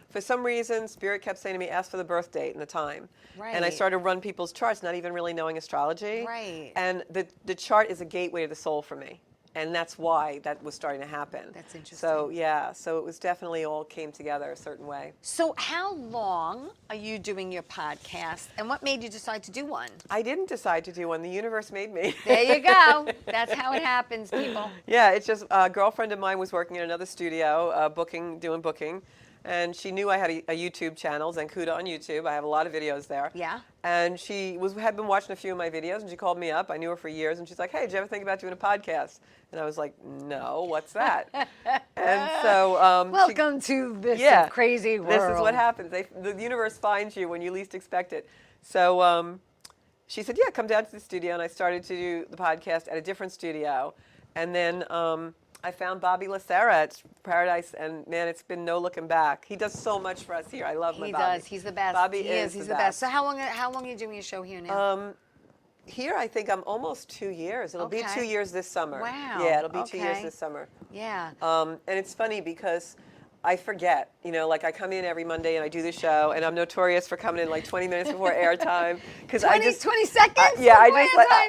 for some reason, Spirit kept saying to me, ask for the birth date and the time. And I Right. started to run people's charts, not even really knowing astrology. Right. And the chart is a gateway to the soul for me. And that's why that was starting to happen. That's interesting. So yeah, so it was definitely all came together a certain way. So how long are you doing your podcast, and what made you decide to do one? I didn't decide to do one. The universe made me. There you go. That's how it happens, people. Yeah, it's just a girlfriend of mine was working in another studio, doing booking, And she knew I had a YouTube channel, Zencuda on YouTube. I have a lot of videos there. Yeah. And she had been watching a few of my videos, and she called me up. I knew her for years, and she's like, "Hey, did you ever think about doing a podcast?" And I was like, "No, what's that?" And so welcome to this crazy world. This is what happens. The universe finds you when you least expect it. So she said, "Yeah, come down to the studio," and I started to do the podcast at a different studio, and then I found Bobby Lacera at Paradise, and man, it's been no looking back. He does so much for us here. I love my Bobby. He does. He's the best. Bobby He's the best. So how long are you doing your show here now? Here, I think I'm almost 2 years. It'll be 2 years this summer. Wow. Yeah, it'll be 2 years this summer. Yeah. And it's funny because I forget, like I come in every Monday and I do the show, and I'm notorious for coming in like 20 minutes before airtime. 20 seconds?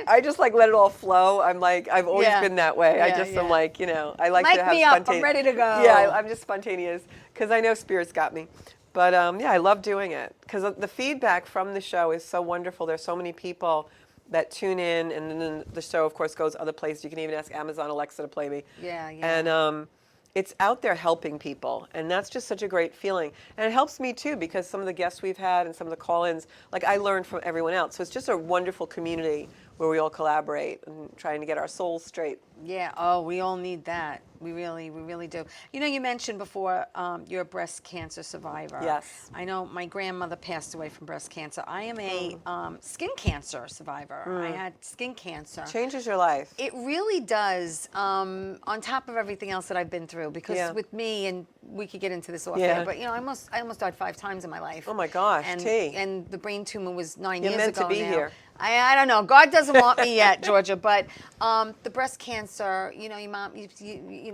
I just like let it all flow. I'm like, I've always been that way. I just am like, I like to have me up, I'm ready to go. Yeah, I'm just spontaneous because I know Spirit's got me. But I love doing it because the feedback from the show is so wonderful. There's so many people that tune in, and then the show, of course, goes other places. You can even ask Amazon Alexa to play me. Yeah. And it's out there helping people, and that's just such a great feeling. And it helps me too, because some of the guests we've had and some of the call-ins, like I learned from everyone else. So it's just a wonderful community where we all collaborate and trying to get our souls straight. Yeah. Oh, we all need that. We really do. You mentioned before you're a breast cancer survivor. Yes. I know my grandmother passed away from breast cancer. I am a skin cancer survivor. I had skin cancer. Changes your life. It really does. On top of everything else that I've been through, because with me, and we could get into this off air, but I almost died 5 times in my life. Oh my gosh, and the brain tumor was 9 years ago. You're meant to be here. I don't know. God doesn't want me yet, Georgia. But the breast cancer, your mom,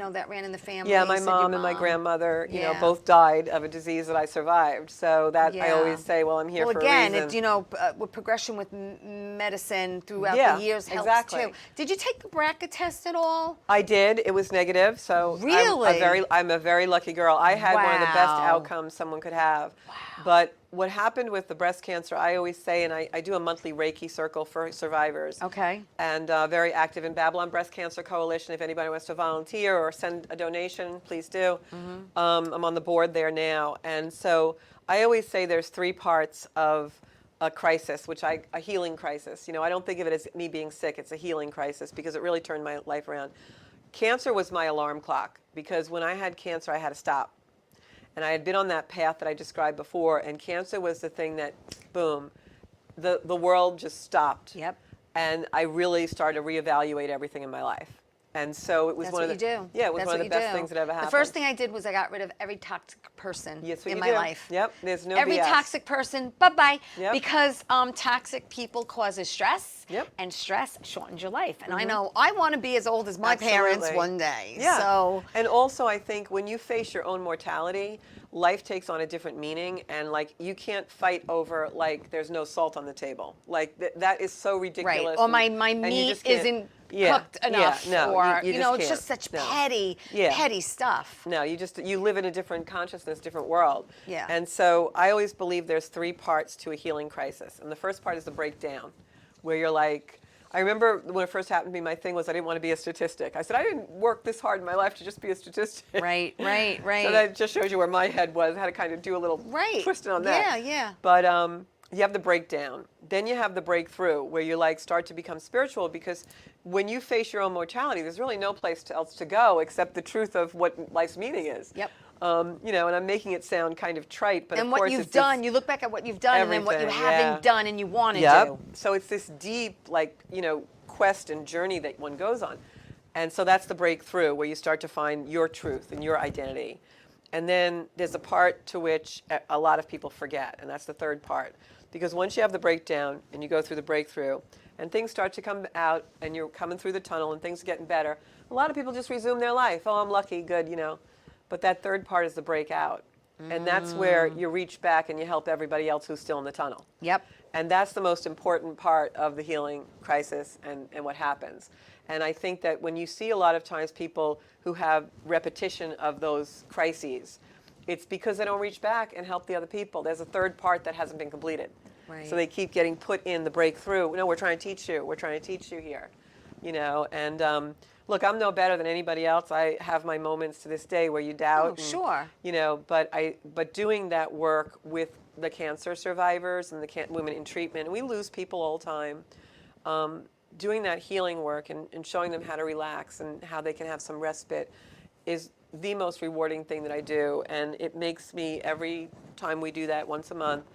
that ran in the family. Yeah, my mom and my grandmother, both died of a disease that I survived. So that I always say, well, I'm here for a reason. Well, again, with progression with medicine throughout the years helps too. Did you take the BRCA test at all? I did. It was negative. So really, I'm a very lucky girl. I had one of the best outcomes someone could have. Wow. But what happened with the breast cancer, I always say, and I do a monthly Reiki circle for survivors. Okay. And very active in Babylon Breast Cancer Coalition. If anybody wants to volunteer or send a donation, please do. I'm on the board there now. And so I always say there's 3 parts of a crisis, a healing crisis. I don't think of it as me being sick. It's a healing crisis because it really turned my life around. Cancer was my alarm clock because when I had cancer, I had to stop. And I had been on that path that I described before, and cancer was the thing that, boom, the world just stopped. Yep. And I really started to reevaluate everything in my life. And so it was one of the it was one of the best things that ever happened. The first thing I did was I got rid of every toxic person in my life. Yep, there's no every BS. Toxic person, bye-bye. Yep. Because toxic people causes stress, and stress shortens your life. And I know I want to be as old as my parents one day. Yeah. So. And also I think when you face your own mortality, life takes on a different meaning, and you can't fight over there's no salt on the table. That is so ridiculous. Right. Or my meat isn't cooked enough. No, or you it's just such petty stuff. No, you live in a different consciousness, different world. Yeah. And so I always believe there's 3 parts to a healing crisis. And the first part is the breakdown, where you're like, I remember when it first happened to me, my thing was I didn't want to be a statistic. I said, I didn't work this hard in my life to just be a statistic. Right. So that just shows you where my head was. I had to kind of do a little twisting on that. Yeah. But you have the breakdown. Then you have the breakthrough, where you start to become spiritual, because when you face your own mortality, there's really no place else to go except the truth of what life's meaning is. Yep. And I'm making it sound kind of trite, but and of course what you've done, you look back at what you've done, and then what you haven't done, and you want to do. So it's this deep, quest and journey that one goes on, and so that's the breakthrough, where you start to find your truth and your identity. And then there's a part to which a lot of people forget, and that's the third part, because once you have the breakdown and you go through the breakthrough, and things start to come out, and you're coming through the tunnel, and things are getting better, a lot of people just resume their life. Oh, I'm lucky, good, But that third part is the breakout. And that's where you reach back and you help everybody else who's still in the tunnel. Yep. And that's the most important part of the healing crisis and what happens. And I think that when you see a lot of times people who have repetition of those crises, it's because they don't reach back and help the other people. There's a third part that hasn't been completed. Right. So they keep getting put in the breakthrough. No, we're trying to teach you. We're trying to teach you here. And look, I'm no better than anybody else. I have my moments to this day where you doubt. Oh, sure. You know, but doing that work with the cancer survivors and the women in treatment, and we lose people all the time. Doing that healing work and showing them how to relax and how they can have some respite is the most rewarding thing that I do. And it makes me, every time we do that once a month,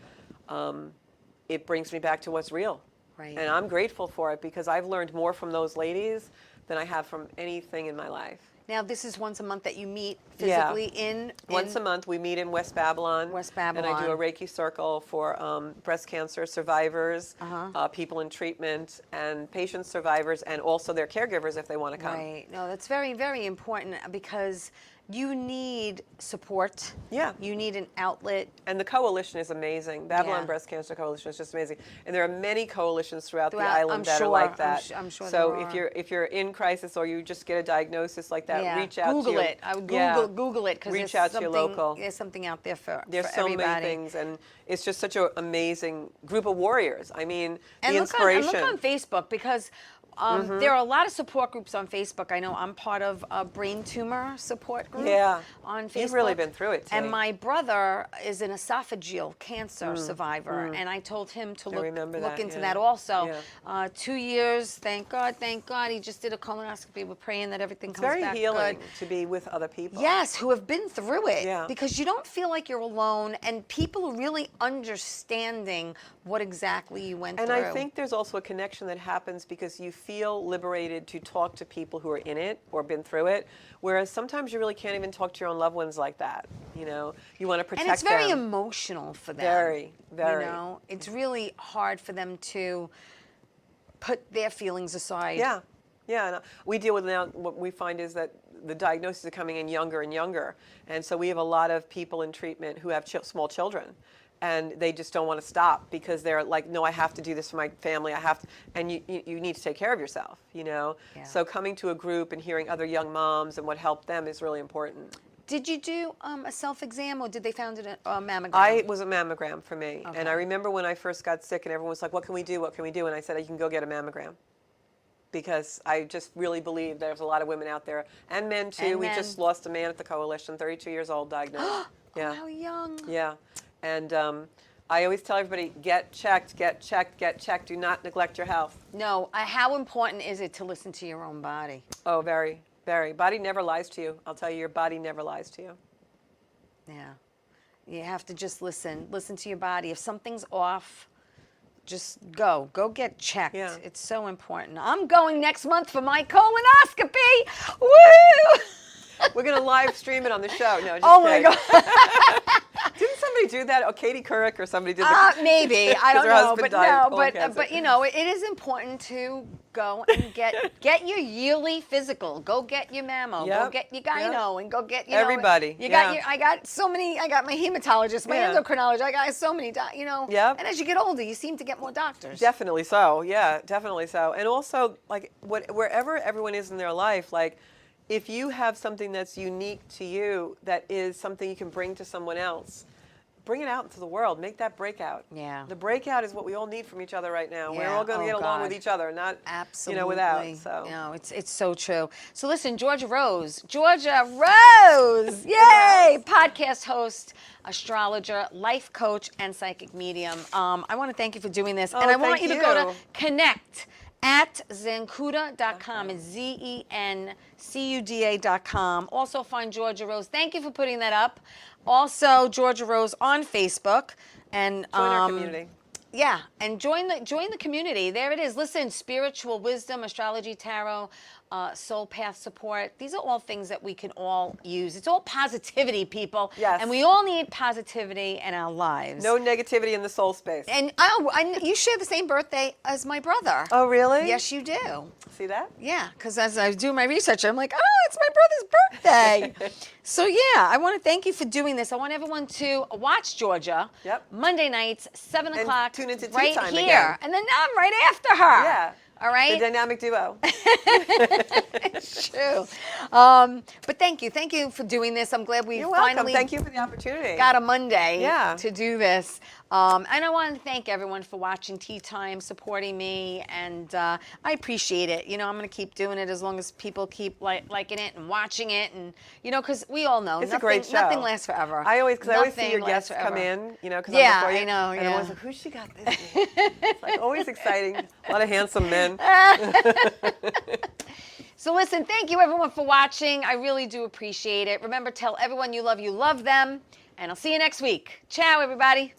it brings me back to what's real. Right. And I'm grateful for it because I've learned more from those ladies than I have from anything in my life. Now, this is once a month that you meet physically in Once a month, we meet in West Babylon. West And I do Babylon. a Reiki circle for breast cancer survivors, people in treatment, and patient survivors, and also their caregivers if they want to come. Right. No, that's very, very important because you need support. Yeah. You need an outlet. And the coalition is amazing. Babylon Yeah. Breast Cancer Coalition is just amazing. And there are many coalitions throughout the Throughout- island I'm that sure, are like I'm that. I'm sure so there if you're in crisis or you just get a diagnosis like that, Yeah. reach out Google to your, it. I would Yeah. Google it because Reach out to your local. There's something out there for There's for so everybody. many things, and it's just such an amazing group of warriors. I mean, And the look on, inspiration. and look on Facebook because there are a lot of support groups on Facebook. I know I'm part of a brain tumor support group on Facebook. You've really been through it, And Ttime. my brother is an esophageal cancer survivor, and I told him to look remember look that, into yeah. that also. Yeah. 2 years, thank God. He just did a colonoscopy. We're praying that everything It's comes very back healing good. to be with other people. Yes, who have been through it. Yeah. Because you don't feel like you're alone, and people are really understanding what exactly you went And through. I think there's also a connection that happens because you feel liberated to talk to people who are in it or been through it, whereas sometimes you really can't even talk to your own loved ones like that. You know, you want to protect them. And it's very emotional for them. Very, very. You know, it's really hard for them to put their feelings aside. Yeah, yeah. And we deal with now. What we find is that the diagnoses are coming in younger and younger, and so we have a lot of people in treatment who have small children, and they just don't want to stop because they're like, no, I have to do this for my family. I have to, and you need to take care of yourself. You know. Yeah. So coming to a group and hearing other young moms and what helped them is really important. Did you do a self-exam, or did they found it a mammogram? It was a mammogram for me. Okay. And I remember when I first got sick and everyone was like, what can we do? What can we do? And I said, you can go get a mammogram. Because I just really believe there's a lot of women out there, and men too. And We men. just lost a man at the coalition, 32 years old, diagnosed. Oh, how young. Yeah. And I always tell everybody, get checked, get checked, get checked. Do not neglect your health. No, how important is it to listen to your own body? Oh, very, very. Body never lies to you. I'll tell you, your body never lies to you. Yeah. You have to just listen. Listen to your body. If something's off, just go. Go get checked. Yeah. It's so important. I'm going next month for my colonoscopy. Woo! We're going to live stream it on the show. No, just Oh my kidding. God. Didn't somebody do that? Oh, Katie Couric or somebody did that? Maybe. I 'Cause don't her know. husband But died of no, colon but cancer. you know, it is important to go and get your yearly physical. Go get your mammo. Go Yep. get your gyno, and go get Everybody, You yeah. got your. I got so many. I got my hematologist, my Yeah. endocrinologist. I got so many. You know. Yep. And as you get older, you seem to get more doctors. Definitely so. Yeah, definitely so. And also, like, wherever everyone is in their life, like, if you have something that's unique to you, that is something you can bring to someone else, bring it out into the world. Make that breakout. Yeah. The breakout is what we all need from each other right now. We're Yeah. all going to Oh, get along God. with each other, not Absolutely. without. So. No, it's so true. So listen, Georgia Rose. Yay! Podcast host, astrologer, life coach, and psychic medium. I want to thank you for doing this. And I want thank you to go to you. connect at zencuda.com. It's ZENCUDA.com. Also find Georgia Rose. Thank you for putting that up. Also, Georgia Rose on Facebook. And Join our community. yeah, and join the community. There it is. Listen, spiritual wisdom, astrology, tarot, soul path support. These are all things that we can all use. It's all positivity, people. Yes. And we all need positivity in our lives. No negativity in the soul space. And you share the same birthday as my brother. Oh, really? Yes, you do. See that? Yeah, because as I was doing my research, I'm like, oh, it's my brother's birthday. So yeah, I want to thank you for doing this. I want everyone to watch Georgia. Yep. Monday nights, 7 And o'clock, tune into Tea right Time here, again. and then I'm right after her. Yeah. All right. The dynamic duo. It's true. But thank you for doing this. I'm glad we You're welcome. finally Thank you for the opportunity. got a Monday Yeah. to do this. And I want to thank everyone for watching Tea Time, supporting me, and I appreciate it. You know, I'm going to keep doing it as long as people keep liking it and watching it, and you know, because we all know It's nothing, a great show. Nothing lasts forever. I always see your Nothing guests lasts come forever. in, you know, because Yeah, I'm before you. I know, And yeah. I'm always like, who's she got this? It's like always exciting. A lot of handsome men. So listen, thank you everyone for watching. I really do appreciate it. Remember, tell everyone you love them, and I'll see you next week. Ciao, everybody.